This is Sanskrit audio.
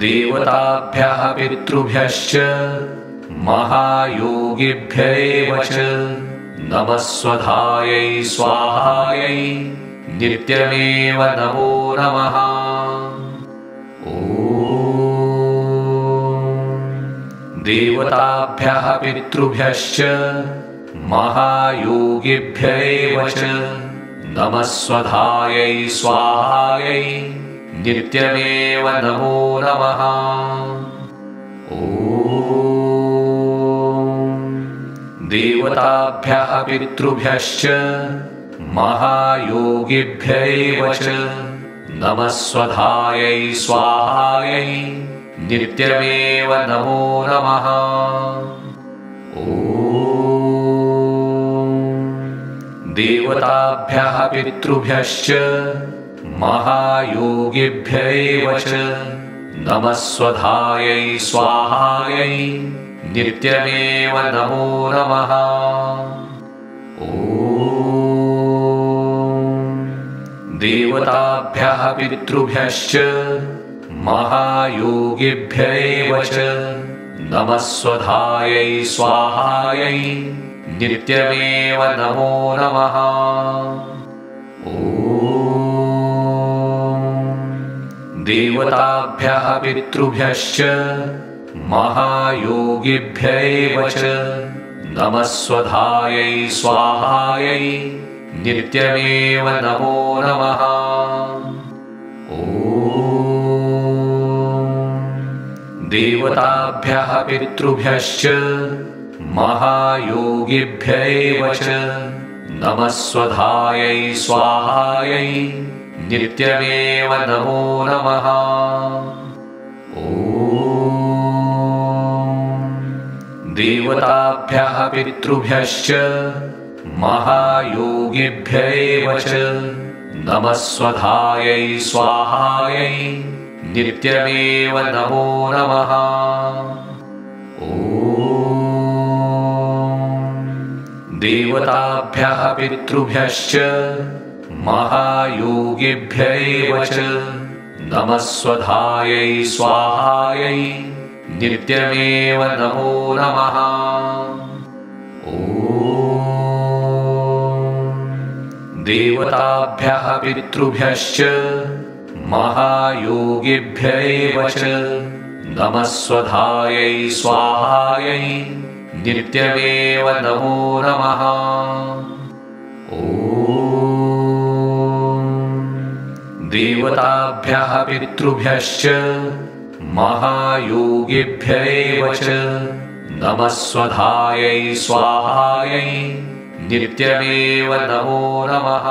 देवताभ्यः पितृभ्यश्च महायोगिभ्यैव च नमः स्वधायै स्वाहायै नित्यमेव नमो नमः। देवताभ्यः पितृभ्यश्च महायोगिभ्यैव च नमः स्वधायै स्वाहायै नित्यमेव नमो नमः। देवताभ्यः पितृभ्यश्च महायोगिभ्यैव च नमः स्वधायै स्वाहायै नित्यमेव नमो नमः। देवताभ्यः पितृभ्यश्च महायोगिभ्यैव च नमः स्वधायै स्वाहायै नित्यमेव नमो नमः। देवताभ्यः पितृभ्यश्च महायोगिभ्यैव च नमः स्वधायै स्वाहायै नित्यमेव नमो नमः। देवताभ्यः पितृभ्यश्च महायोगिभ्यैव च नमः स्वधायै स्वाहायै नित्यमेव नमो नमः। देवताभ्यः पितृभ्यश्च महायोगिभ्यैव च नमः स्वधायै स्वाहायै नित्यमेव नमो नमः। देवताभ्यः पितृभ्यश्च महायोगिभ्यैव च नमः स्वधायै स्वाहायै नित्यमेव नमो नमः। देवताभ्यः पितृभ्यश्च महायोगिभ्यैव च नमः स्वधायै स्वाहायै नित्यमेव नमो नमः। देवताभ्यः पितृभ्यश्च महायोगिभ्यैव च नमः स्वधायै स्वाहायै नित्यमेव नमो नमः। देवताभ्यः पितृभ्यश्च महायोगिभ्यैव च नमः स्वधायै स्वाहायै नित्यमेव नमो नमः।